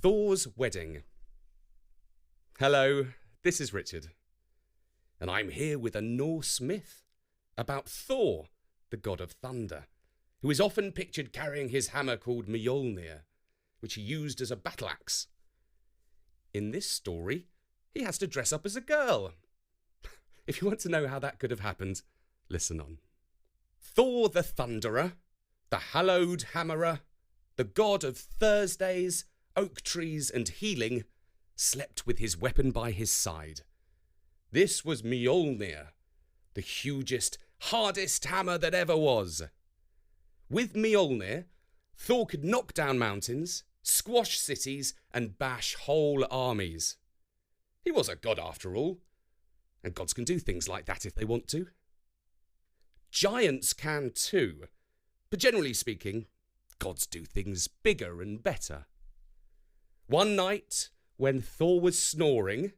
Thor's Wedding. Hello, this is Richard, and I'm here with a Norse myth about Thor, the god of thunder, who is often pictured carrying his hammer called Mjolnir, which he used as a battle axe. In this story, he has to dress up as a girl. If you want to know how that could have happened, listen on. Thor the Thunderer, the hallowed hammerer, the god of Thursdays, oak trees and healing, slept with his weapon by his side. This was Mjolnir, the hugest, hardest hammer that ever was. With Mjolnir, Thor could knock down mountains, squash cities, and bash whole armies. He was a god after all, and gods can do things like that if they want to. Giants can too, but generally speaking, gods do things bigger and better. One night, when Thor was snoring,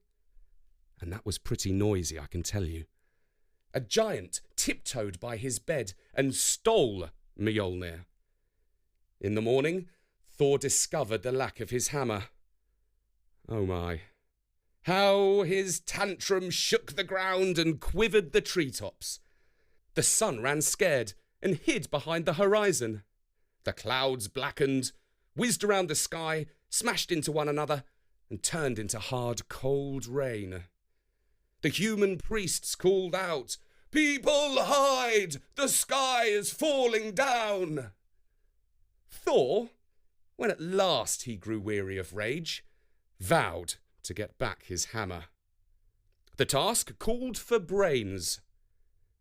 and that was pretty noisy, I can tell you, a giant tiptoed by his bed and stole Mjolnir. In the morning, Thor discovered the lack of his hammer. Oh my. How his tantrum shook the ground and quivered the treetops. The sun ran scared and hid behind the horizon. The clouds blackened, whizzed around the sky, smashed into one another, and turned into hard, cold rain. The human priests called out, "People hide! The sky is falling down!" Thor, when at last he grew weary of rage, vowed to get back his hammer. The task called for brains,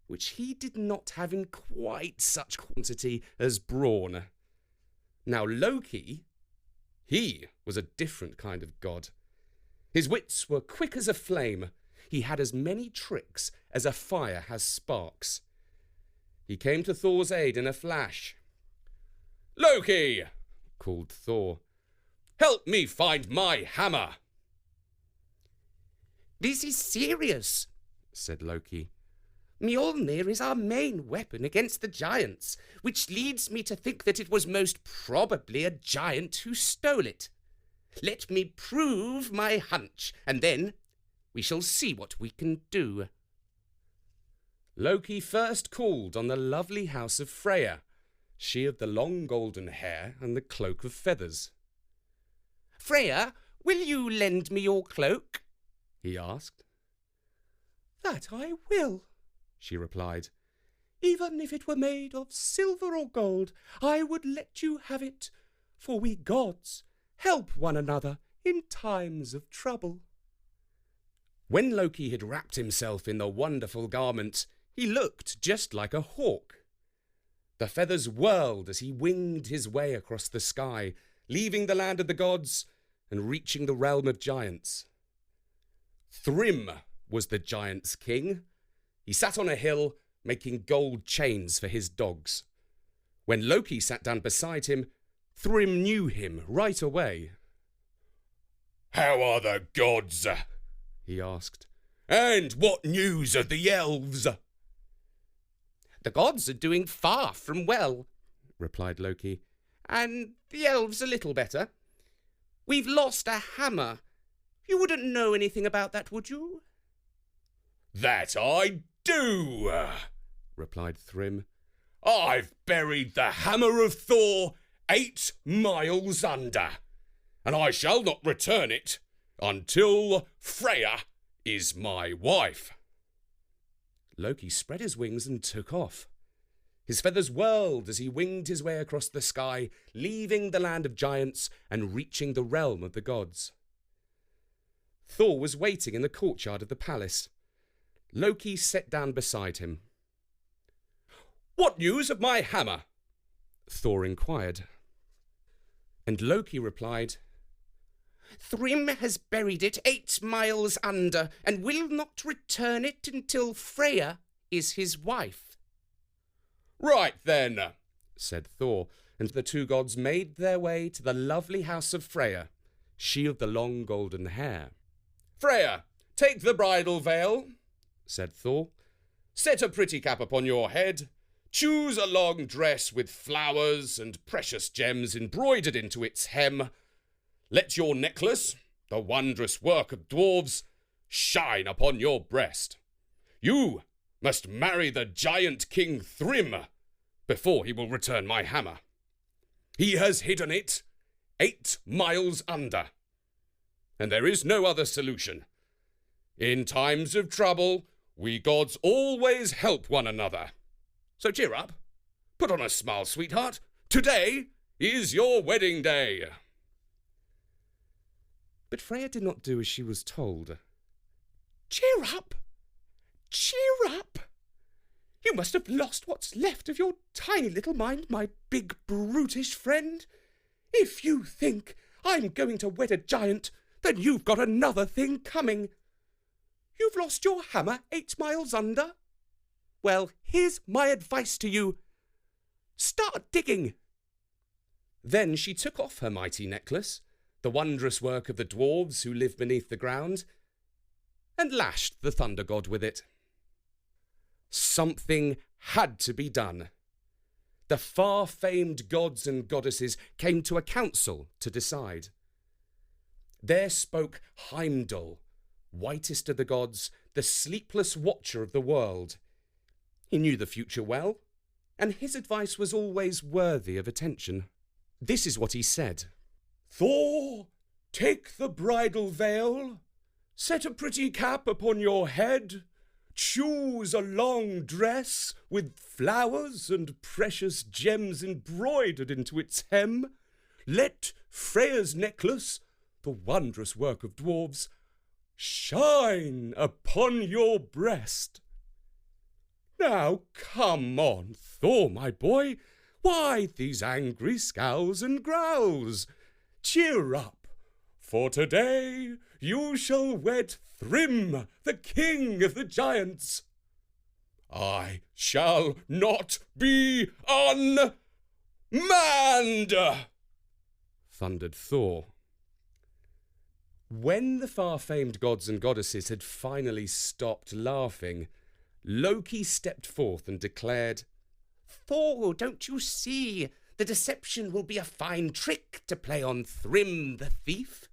which he did not have in quite such quantity as brawn. Now Loki, he was a different kind of god. His wits were quick as a flame. He had as many tricks as a fire has sparks. He came to Thor's aid in a flash. "Loki!" called Thor. "Help me find my hammer!" "This is serious," said Loki. "Mjolnir is our main weapon against the giants, which leads me to think that it was most probably a giant who stole it. Let me prove my hunch, and then we shall see what we can do." Loki first called on the lovely house of Freya, she of the long golden hair and the cloak of feathers. "Freya, will you lend me your cloak?" he asked. "That I will," she replied. "Even if it were made of silver or gold, I would let you have it, for we gods help one another in times of trouble." When Loki had wrapped himself in the wonderful garment, he looked just like a hawk. The feathers whirled as he winged his way across the sky, leaving the land of the gods and reaching the realm of giants. Thrym was the giant's king. He sat on a hill, making gold chains for his dogs. When Loki sat down beside him, Thrym knew him right away. "How are the gods?" he asked. "And what news of the elves?" "The gods are doing far from well," replied Loki, "and the elves a little better. We've lost a hammer. You wouldn't know anything about that, would you?" "That I do," replied Thrym. "I've buried the hammer of Thor 8 miles under, and I shall not return it until Freya is my wife." Loki spread his wings and took off. His feathers whirled as he winged his way across the sky, leaving the land of giants and reaching the realm of the gods. Thor was waiting in the courtyard of the palace. Loki sat down beside him. "What news of my hammer?" Thor inquired. And Loki replied, "Thrym has buried it 8 miles under, and will not return it until Freya is his wife." "Right then," said Thor, and the two gods made their way to the lovely house of Freya, she of the long golden hair. "Freya, take the bridal veil," said Thor. "Set a pretty cap upon your head. Choose a long dress with flowers and precious gems embroidered into its hem. let your necklace, the wondrous work of dwarves, shine upon your breast. You must marry the giant King Thrym before he will return my hammer. He has hidden it 8 miles under, and there is no other solution. In times of trouble, we gods always help one another. So cheer up, put on a smile, sweetheart. Today is your wedding day. But Freya did not do as she was told. Cheer up! Cheer up! You must have lost what's left of your tiny little mind, my big brutish friend. If you think I'm going to wed a giant, then you've got another thing coming. You've lost your hammer 8 miles under? Well, here's my advice to you. Start digging. Then she took off her mighty necklace, the wondrous work of the dwarves who live beneath the ground, and lashed the thunder god with it. Something had to be done. The far-famed gods and goddesses came to a council to decide. There spoke Heimdall, whitest of the gods, the sleepless watcher of the world. He knew the future well, and his advice was always worthy of attention. This is what he said. Thor, take the bridal veil, set a pretty cap upon your head, choose a long dress with flowers and precious gems embroidered into its hem, let Freya's necklace, the wondrous work of dwarves, shine upon your breast. Now come on, Thor, my boy, why these angry scowls and growls? Cheer up, for today you shall wed Thrym, the king of the giants. I shall not be unmanned, thundered Thor. When the far-famed gods and goddesses had finally stopped laughing, Loki stepped forth and declared, Thor, don't you see? The deception will be a fine trick to play on Thrym the thief.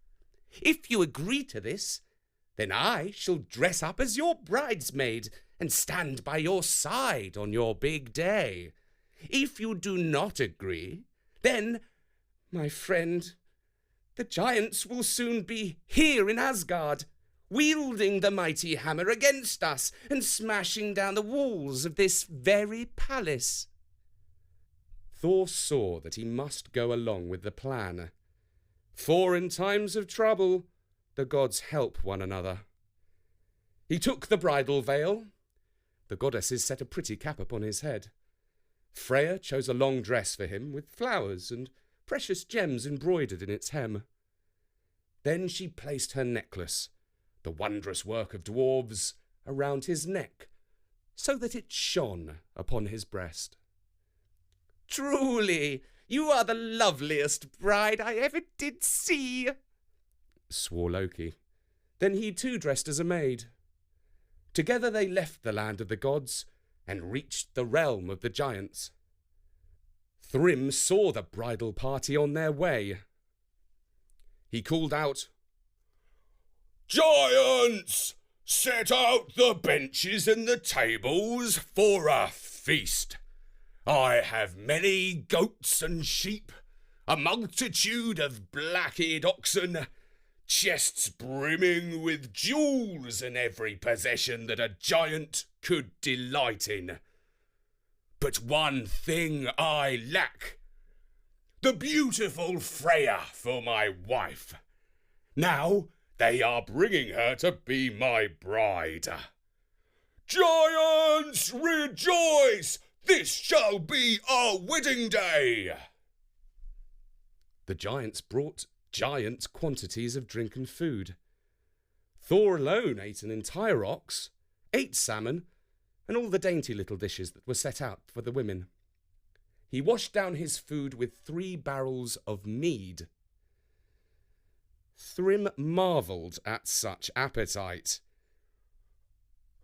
If you agree to this, then I shall dress up as your bridesmaid and stand by your side on your big day. If you do not agree, then, my friend, the giants will soon be here in Asgard, wielding the mighty hammer against us and smashing down the walls of this very palace. Thor saw that he must go along with the plan, for in times of trouble the gods help one another. He took the bridal veil. The goddesses set a pretty cap upon his head. Freya chose a long dress for him with flowers and precious gems embroidered in its hem. Then she placed her necklace, the wondrous work of dwarves, around his neck, so that it shone upon his breast. Truly, you are the loveliest bride I ever did see, swore Loki. Then he too dressed as a maid. Together they left the land of the gods and reached the realm of the giants. Thrym saw the bridal party on their way. He called out, Giants, set out the benches and the tables for a feast. I have many goats and sheep, a multitude of black-eared oxen, chests brimming with jewels and every possession that a giant could delight in. But one thing I lack, the beautiful Freya for my wife. Now they are bringing her to be my bride. Giants, rejoice! This shall be our wedding day! The giants brought giant quantities of drink and food. Thor alone ate an entire ox, 8 salmon, and all the dainty little dishes that were set out for the women. He washed down his food with 3 barrels of mead. Thrym marvelled at such appetite.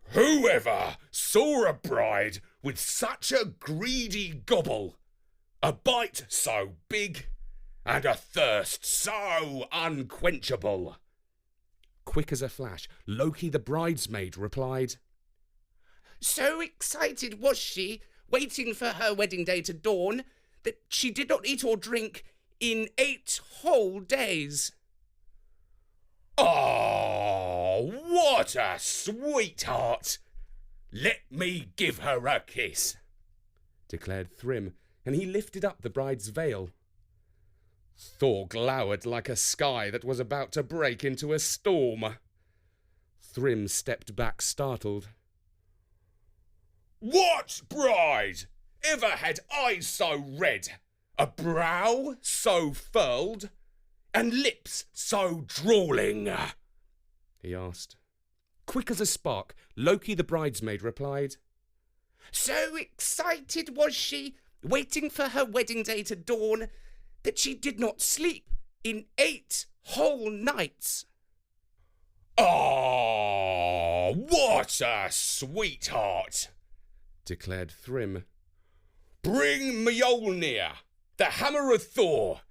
Whoever saw a bride with such a greedy gobble, a bite so big, and a thirst so unquenchable. Quick as a flash, Loki the bridesmaid replied, So excited was she, waiting for her wedding day to dawn, that she did not eat or drink in 8 whole days. Oh, what a sweetheart! Let me give her a kiss, declared Thrym, and he lifted up the bride's veil. Thor glowered like a sky that was about to break into a storm. Thrym stepped back startled. What bride ever had eyes so red, a brow so furled, and lips so drawling? He asked. Quick as a spark, Loki the bridesmaid replied, So excited was she, waiting for her wedding day to dawn, that she did not sleep in 8 whole nights. Oh, what a sweetheart, declared Thrym. Bring Mjolnir, the hammer of Thor.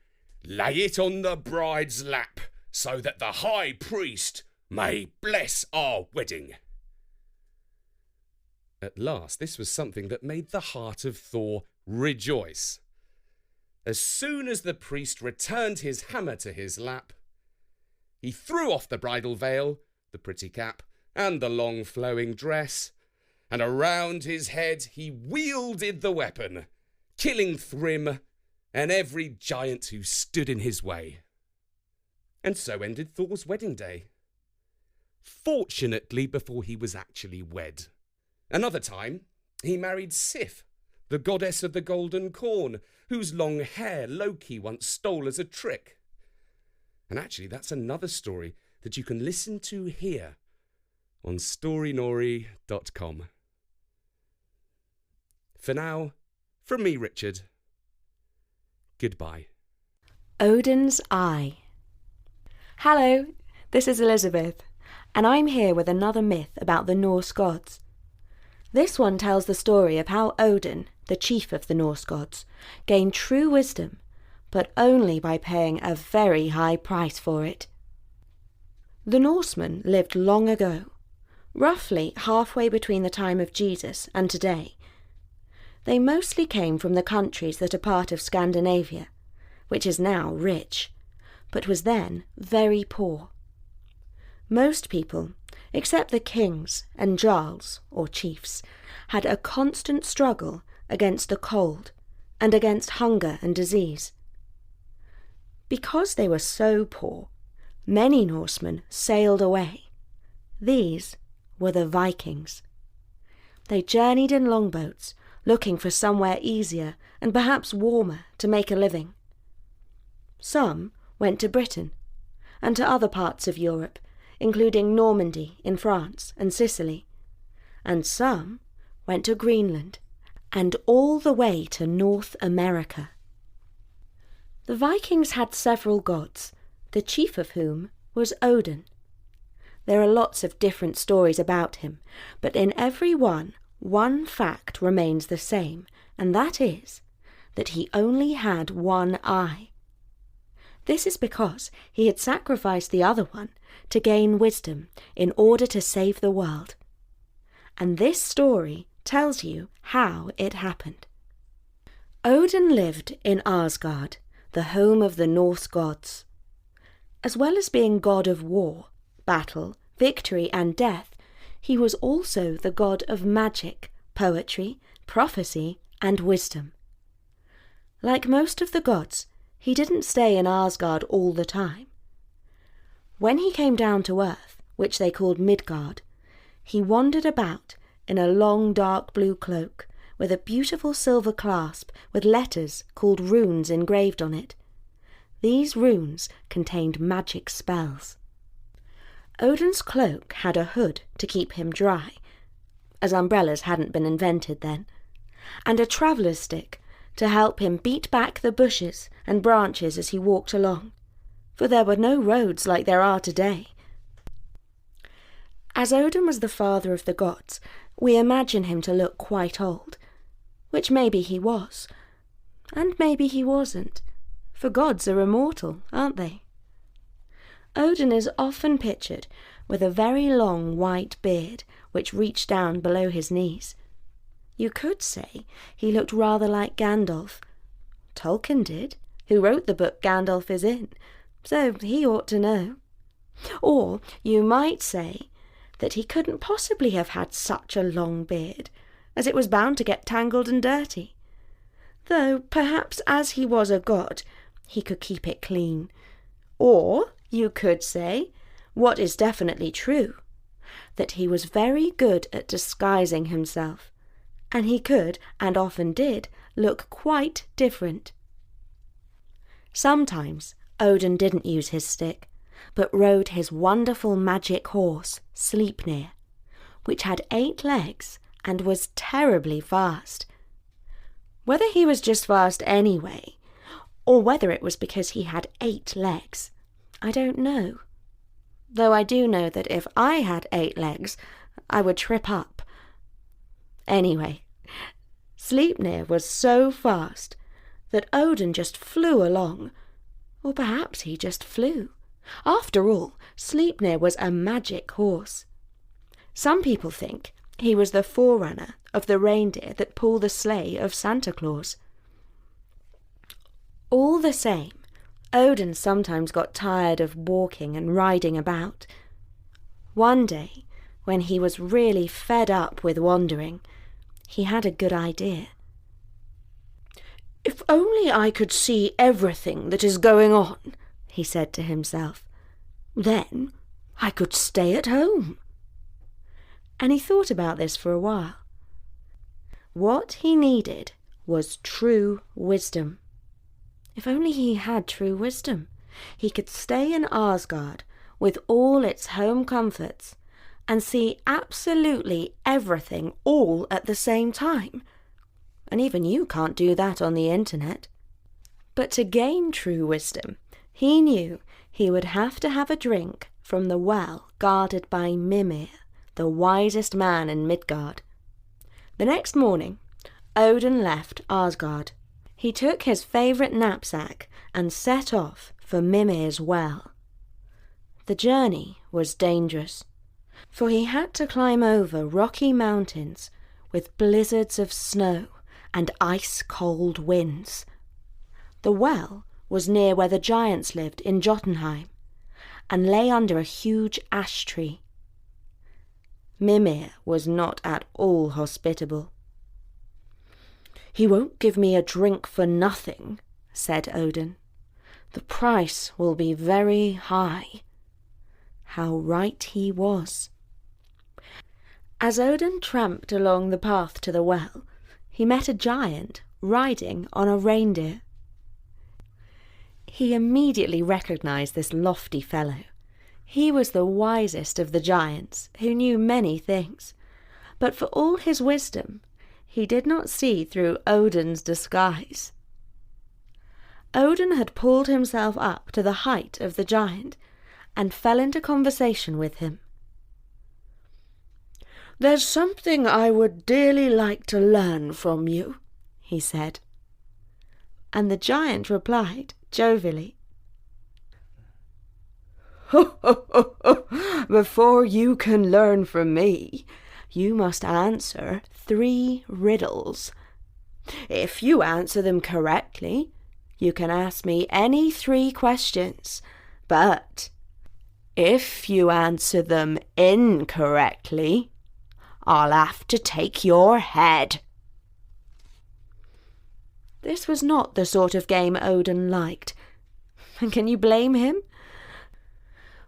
Lay it on the bride's lap, so that the high priest may bless our wedding. At last, this was something that made the heart of Thor rejoice. As soon as the priest returned his hammer to his lap, he threw off the bridal veil, the pretty cap, and the long flowing dress, and around his head he wielded the weapon, killing Thrym and every giant who stood in his way. And so ended Thor's wedding day. Fortunately, before he was actually wed. Another time, he married Sif, the goddess of the golden corn, whose long hair Loki once stole as a trick. And actually, that's another story that you can listen to here on storynori.com. For now, from me, Richard, goodbye. Odin's Eye. Hello, this is Elizabeth, and I'm here with another myth about the Norse gods. This one tells the story of how Odin, the chief of the Norse gods, gained true wisdom, but only by paying a very high price for it. The Norsemen lived long ago, roughly halfway between the time of Jesus and today. They mostly came from the countries that are part of Scandinavia, which is now rich, but was then very poor. Most people, except the kings and jarls, or chiefs, had a constant struggle against the cold and against hunger and disease. Because they were so poor, many Norsemen sailed away. These were the Vikings. They journeyed in longboats, looking for somewhere easier and perhaps warmer to make a living. Some went to Britain and to other parts of Europe, including Normandy in France and Sicily, and some went to Greenland and all the way to North America. The Vikings had several gods, the chief of whom was Odin. There are lots of different stories about him, but in every one fact remains the same, and that is that he only had one eye. This is because he had sacrificed the other one to gain wisdom in order to save the world. And this story tells you how it happened. Odin lived in Asgard, the home of the Norse gods. As well as being god of war, battle, victory and death, he was also the god of magic, poetry, prophecy and wisdom. Like most of the gods, he didn't stay in Asgard all the time. When he came down to earth, which they called Midgard, he wandered about in a long dark blue cloak with a beautiful silver clasp with letters called runes engraved on it. These runes contained magic spells. Odin's cloak had a hood to keep him dry, as umbrellas hadn't been invented then, and a traveller's stick to help him beat back the bushes and branches as he walked along, for there were no roads like there are today. As Odin was the father of the gods, we imagine him to look quite old, which maybe he was, and maybe he wasn't. for gods are immortal, aren't they? Odin is often pictured with a very long white beard which reached down below his knees. You could say he looked rather like Gandalf. Tolkien did, who wrote the book Gandalf is in, so he ought to know. Or you might say that he couldn't possibly have had such a long beard, as it was bound to get tangled and dirty. Though perhaps as he was a god, he could keep it clean. Or you could say, what is definitely true, that he was very good at disguising himself, and he could, and often did, look quite different. Sometimes Odin didn't use his stick, but rode his wonderful magic horse, Sleipnir, which had 8 legs and was terribly fast. Whether he was just fast anyway, or whether it was because he had 8 legs, I don't know. Though I do know that if I had 8 legs, I would trip up. Anyway, Sleipnir was so fast that Odin just flew along, or perhaps he just flew. After all, Sleipnir was a magic horse. Some people think he was the forerunner of the reindeer that pull the sleigh of Santa Claus. All the same, Odin sometimes got tired of walking and riding about. One day, when he was really fed up with wandering, he had a good idea. "If only I could see everything that is going on," he said to himself, "then I could stay at home." And he thought about this for a while. What he needed was true wisdom. If only he had true wisdom, he could stay in Asgard with all its home comforts and see absolutely everything all at the same time. And even you can't do that on the internet. But to gain true wisdom, he knew he would have to have a drink from the well guarded by Mimir, the wisest man in Midgard. The next morning, Odin left Asgard. He took his favourite knapsack and set off for Mimir's well. The journey was dangerous, for he had to climb over rocky mountains with blizzards of snow and ice-cold winds. The well was near where the giants lived in Jotunheim, and lay under a huge ash tree. Mimir was not at all hospitable. "He won't give me a drink for nothing," said Odin. "The price will be very high." How right he was. As Odin tramped along the path to the well, he met a giant riding on a reindeer. He immediately recognized this lofty fellow. He was the wisest of the giants, who knew many things, but for all his wisdom, he did not see through Odin's disguise. Odin had pulled himself up to the height of the giant and fell into conversation with him. "There's something I would dearly like to learn from you," he said. And the giant replied jovially, "Ho, ho, ho, ho. Before you can learn from me, you must answer 3 riddles. If you answer them correctly, you can ask me any 3 questions, but if you answer them incorrectly, I'll have to take your head." This was not the sort of game Odin liked. And can you blame him?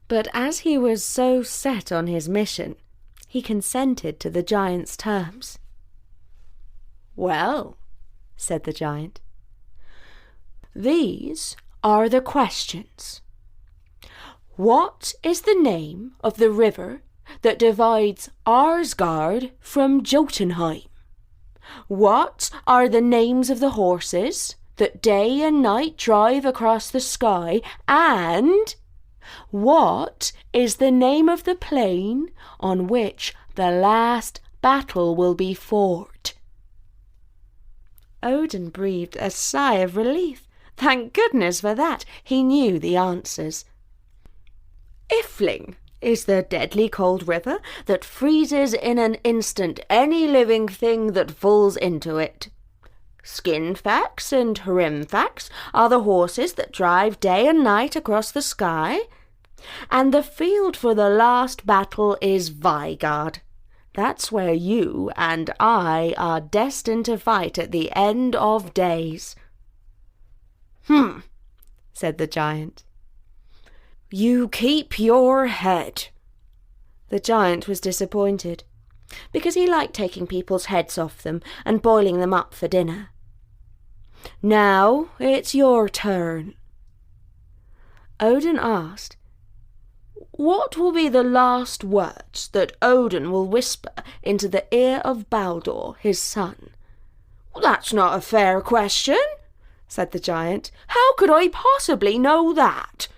But as he was so set on his mission, he consented to the giant's terms. "Well," said the giant, "these are the questions. What is the name of the river that divides Asgard from Jotunheim? What are the names of the horses that day and night drive across the sky? And what is the name of the plain on which the last battle will be fought?" Odin breathed a sigh of relief. Thank goodness for that. He knew the answers. Ifling is the deadly cold river that freezes in an instant any living thing that falls into it. Skinfax and Hrimfax are the horses that drive day and night across the sky. And the field for the last battle is Vigard. That's where you and I are destined to fight at the end of days. Said the giant. You keep your head. The giant was disappointed, because he liked taking people's heads off them and boiling them up for dinner. Now it's your turn. Odin asked, What will be the last words that Odin will whisper into the ear of Baldur, his son? That's not a fair question, said the giant. How could I possibly know that?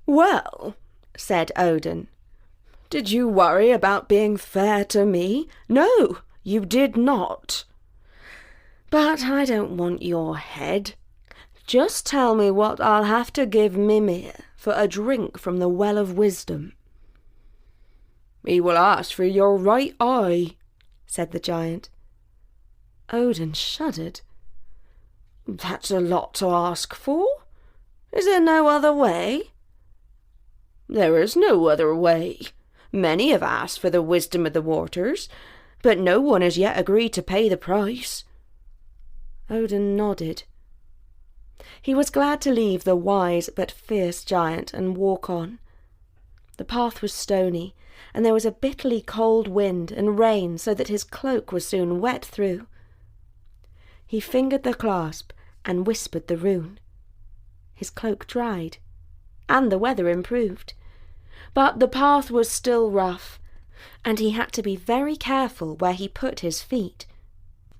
Well, said Odin, did you worry about being fair to me? No, you did not. But I don't want your head. Just tell me what I'll have to give Mimir for a drink from the well of wisdom. He will ask for your right eye, said the giant. Odin shuddered. That's a lot to ask for. Is there no other way? There is no other way. Many have asked for the wisdom of the waters, but no one has yet agreed to pay the price. Odin nodded. He was glad to leave the wise but fierce giant and walk on. The path was stony, and there was a bitterly cold wind and rain, so that his cloak was soon wet through. He fingered the clasp and whispered the rune. His cloak dried, and the weather improved. But the path was still rough, and he had to be very careful where he put his feet.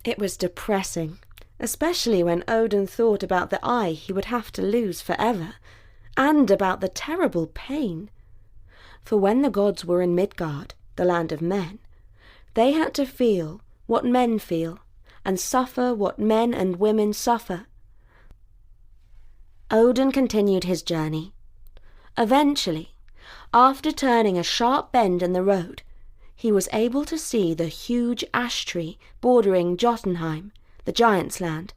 It was depressing, especially when Odin thought about the eye he would have to lose forever, and about the terrible pain. For when the gods were in Midgard, the land of men, they had to feel what men feel, and suffer what men and women suffer. Odin continued his journey. Eventually, after turning a sharp bend in the road, he was able to see the huge ash tree bordering Jotunheim, the giant's land.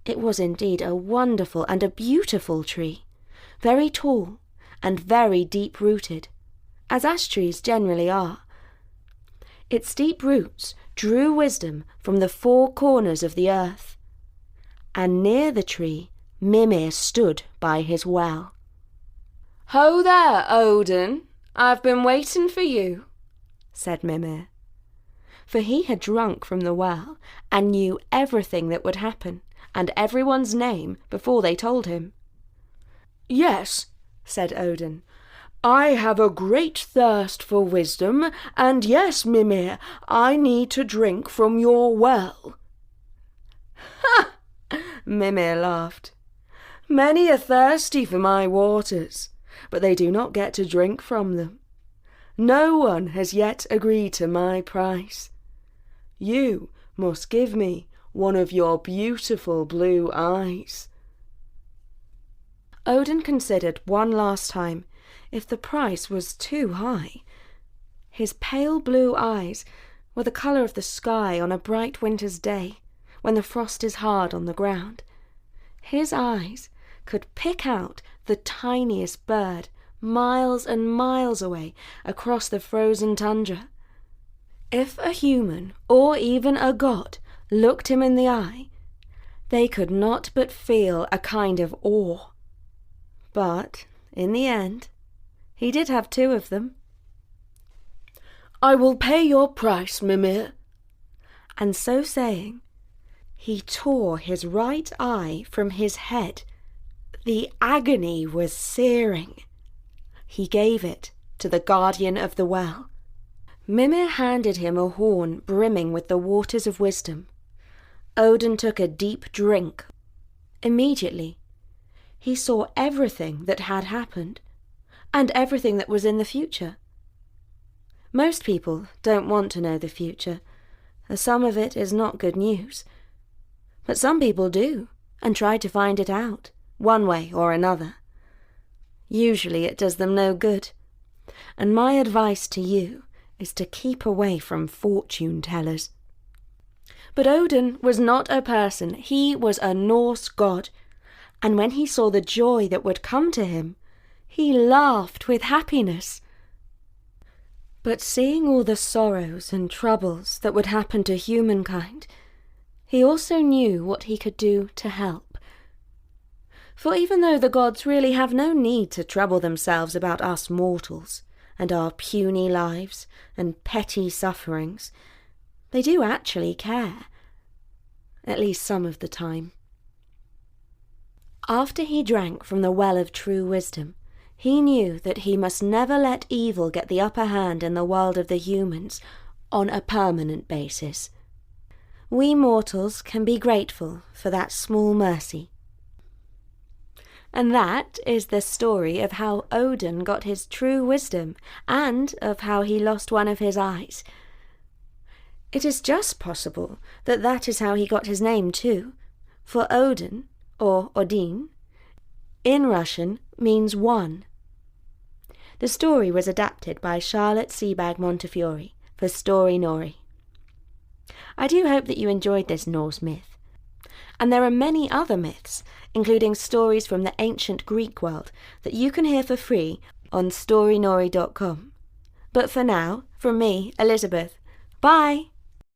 It was indeed a wonderful and a beautiful tree, very tall and very deep-rooted, as ash trees generally are. Its deep roots drew wisdom from the four corners of the earth, and near the tree Mimir stood by his well. Ho there, Odin! I've been waiting for you, said Mimir. For he had drunk from the well and knew everything that would happen, and everyone's name before they told him. Yes, said Odin, I have a great thirst for wisdom, and yes, Mimir, I need to drink from your well. Ha! Mimir laughed. Many are thirsty for my waters, but they do not get to drink from them. No one has yet agreed to my price. You must give me one of your beautiful blue eyes. Odin considered one last time if the price was too high. His pale blue eyes were the colour of the sky on a bright winter's day, when the frost is hard on the ground. His eyes could pick out the tiniest bird miles and miles away across the frozen tundra. If a human, or even a god, looked him in the eye, they could not but feel a kind of awe. But, in the end, he did have two of them. I will pay your price, Mimir. And so saying, he tore his right eye from his head. The agony was searing. He gave it to the guardian of the well. Mimir handed him a horn brimming with the waters of wisdom. Odin took a deep drink. Immediately, he saw everything that had happened, and everything that was in the future. Most people don't want to know the future, as some of it is not good news. But some people do, and try to find it out, one way or another. Usually it does them no good, and my advice to you is to keep away from fortune-tellers. But Odin was not a person, he was a Norse god, and when he saw the joy that would come to him, he laughed with happiness. But seeing all the sorrows and troubles that would happen to humankind, he also knew what he could do to help. For even though the gods really have no need to trouble themselves about us mortals and our puny lives and petty sufferings, they do actually care, at least some of the time. After he drank from the well of true wisdom, he knew that he must never let evil get the upper hand in the world of the humans on a permanent basis. We mortals can be grateful for that small mercy. And that is the story of how Odin got his true wisdom and of how he lost one of his eyes. It is just possible that that is how he got his name too, for Odin, or Odin, in Russian means one. The story was adapted by Charlotte Sebag Montefiore for Story Nori. I do hope that you enjoyed this Norse myth. And there are many other myths, including stories from the ancient Greek world, that you can hear for free on storynori.com. But for now, from me, Elizabeth, bye!